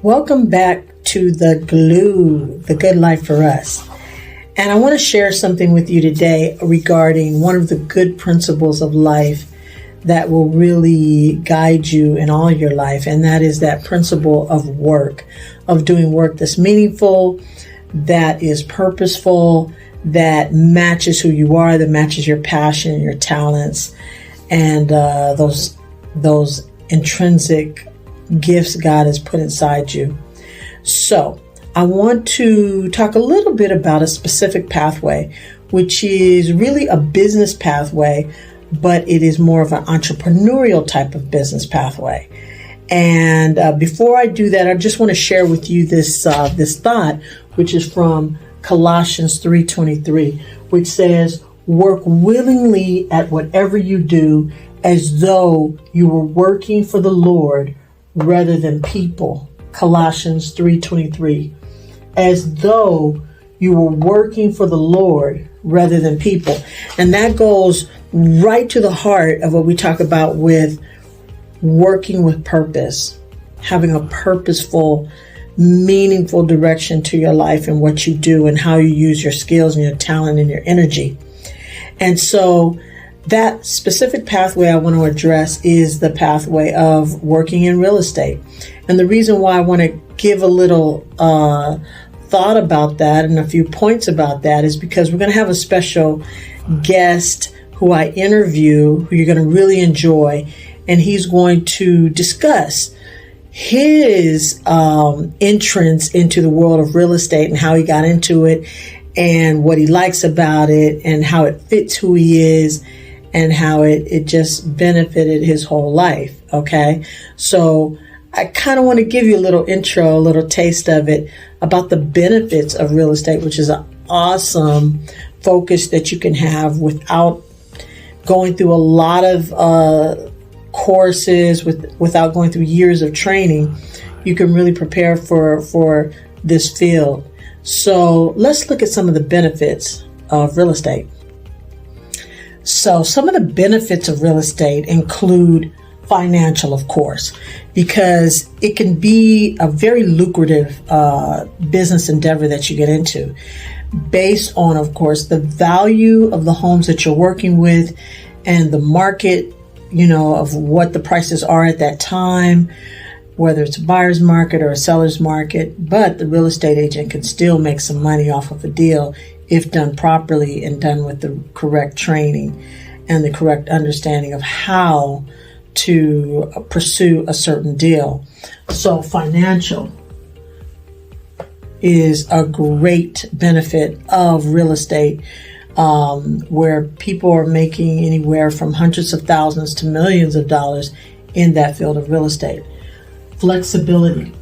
Welcome back to The Glue, The Good Life for Us. And I want to share something with you today regarding one of the good principles of life that will really guide you in all your life. And that is that principle of work, of doing work that's meaningful, that is purposeful, that matches who you are, that matches your passion, your talents, and those intrinsic gifts God has put inside you. So I want to talk a little bit about a specific pathway, which is really a business pathway, but it is more of an entrepreneurial type of business pathway. And before I do that, I just want to share with you this thought, which is from Colossians 3:23, which says, "Work willingly at whatever you do as though you were working for the Lord rather than people." Colossians 3:23, as though you were working for the Lord rather than people. And that goes right to the heart of what we talk about with working with purpose, having a purposeful, meaningful direction to your life and what you do and how you use your skills and your talent and your energy. And so that specific pathway I want to address is the pathway of working in real estate. And the reason why I want to give a little thought about that and a few points about that is because we're going to have a special guest who I interview, who you're going to really enjoy, and he's going to discuss his entrance into the world of real estate and how he got into it and what he likes about it and how it fits who he is and how it just benefited his whole life. Okay. So I kind of want to give you a little intro, a little taste of it about the benefits of real estate, which is an awesome focus that you can have without going through a lot of courses, without going through years of training. You can really prepare for this field. So let's look at some of the benefits of real estate. So some of the benefits of real estate include financial, of course, because it can be a very lucrative business endeavor that you get into based on, of course, the value of the homes that you're working with and the market, of what the prices are at that time, whether it's a buyer's market or a seller's market. But the real estate agent can still make some money off of a deal if done properly and done with the correct training and the correct understanding of how to pursue a certain deal. So financial is a great benefit of real estate, where people are making anywhere from hundreds of thousands to millions of dollars in that field of real estate. Flexibility.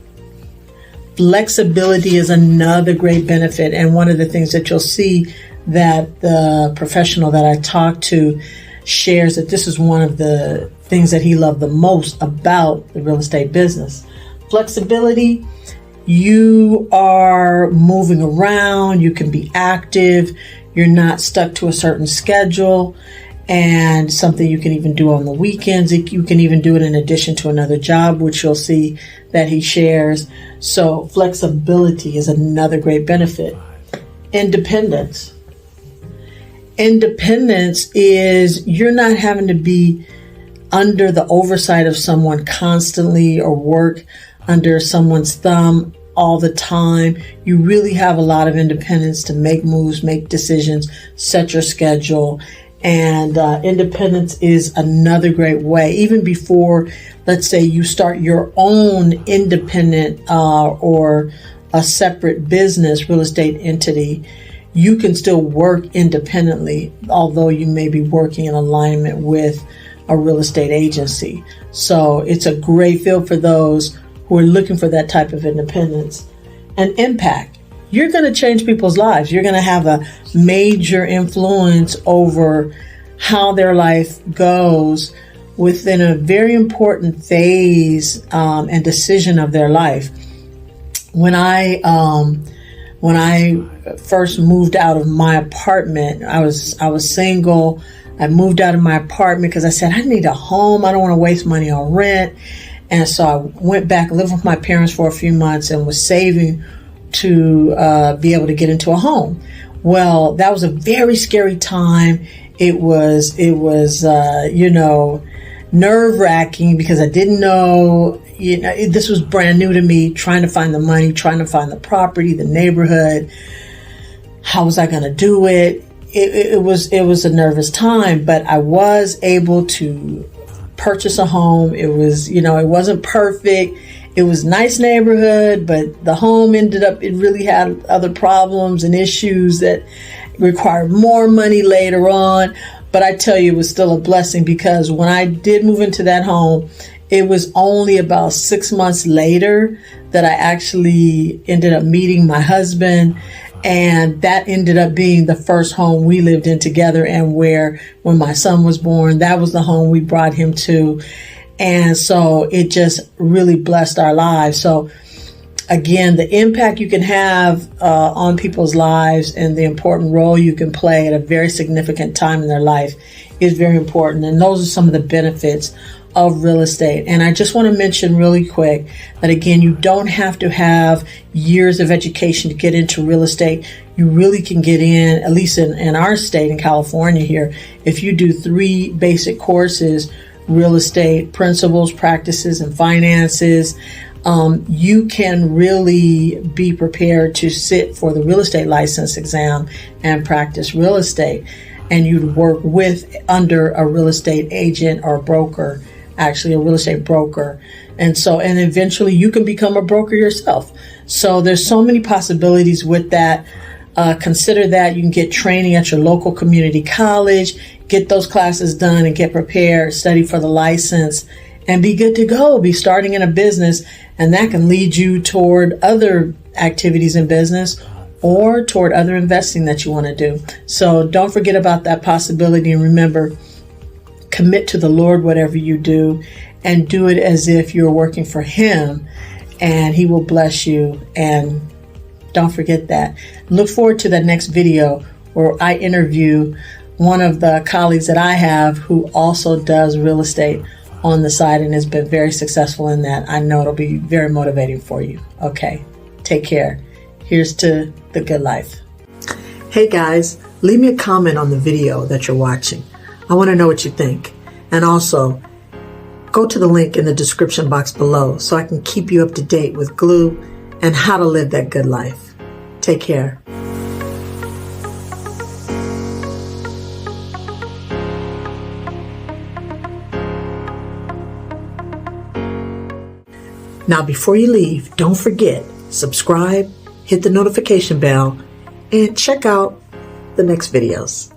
Flexibility is another great benefit, and one of the things that you'll see that the professional that I talked to shares that this is one of the things that he loved the most about the real estate business. Flexibility, you are moving around, you can be active, you're not stuck to a certain schedule, and something you can even do on the weekends. You can even do it in addition to another job, which you'll see that he shares. So flexibility is another great benefit. Independence. Independence is you're not having to be under the oversight of someone constantly or work under someone's thumb all the time. You really have a lot of independence to make moves, make decisions, set your schedule. And independence is another great way. Even before, let's say, you start your own independent or a separate business, real estate entity, you can still work independently, although you may be working in alignment with a real estate agency. So it's a great field for those who are looking for that type of independence. And impact. You're going to change people's lives. You're going to have a major influence over how their life goes within a very important phase and decision of their life. When I first moved out of my apartment, I was single. I moved out of my apartment because I said, I need a home. I don't want to waste money on rent. And so I went back, lived with my parents for a few months, and was saving to be able to get into a home. Well, that was a very scary time. It was nerve-wracking because I didn't know, this was brand new to me, trying to find the money, trying to find the property, the neighborhood. How was I going to do it? It was a nervous time, but I was able to purchase a home. It was, it wasn't perfect. It was a nice neighborhood, but the home it really had other problems and issues that required more money later on. But I tell you, it was still a blessing, because when I did move into that home, it was only about 6 months later that I actually ended up meeting my husband. And that ended up being the first home we lived in together, and when my son was born, that was the home we brought him to. And so it just really blessed our lives. So again, the impact you can have on people's lives and the important role you can play at a very significant time in their life is very important. And those are some of the benefits of real estate. And I just want to mention really quick that, again, you don't have to have years of education to get into real estate. You really can get in, at least in our state, in California here, if you do 3 basic courses: real estate principles, practices, and finances. You can really be prepared to sit for the real estate license exam and practice real estate. And you'd work under a real estate agent or broker, actually a real estate broker. And eventually you can become a broker yourself. So there's so many possibilities with that. Consider that. You can get training at your local community college, get those classes done and get prepared, study for the license, and be good to go. Be starting in a business, and that can lead you toward other activities in business or toward other investing that you want to do. So don't forget about that possibility, and remember, commit to the Lord whatever you do, and do it as if you're working for Him, and He will bless you. And don't forget that. Look forward to the next video where I interview one of the colleagues that I have who also does real estate on the side and has been very successful in that. I know it'll be very motivating for you. Okay, take care. Here's to the good life. Hey guys, leave me a comment on the video that you're watching. I want to know what you think. And also, go to the link in the description box below so I can keep you up to date with Glue and how to live that good life. Take care. Now, before you leave, don't forget, subscribe, hit the notification bell, and check out the next videos.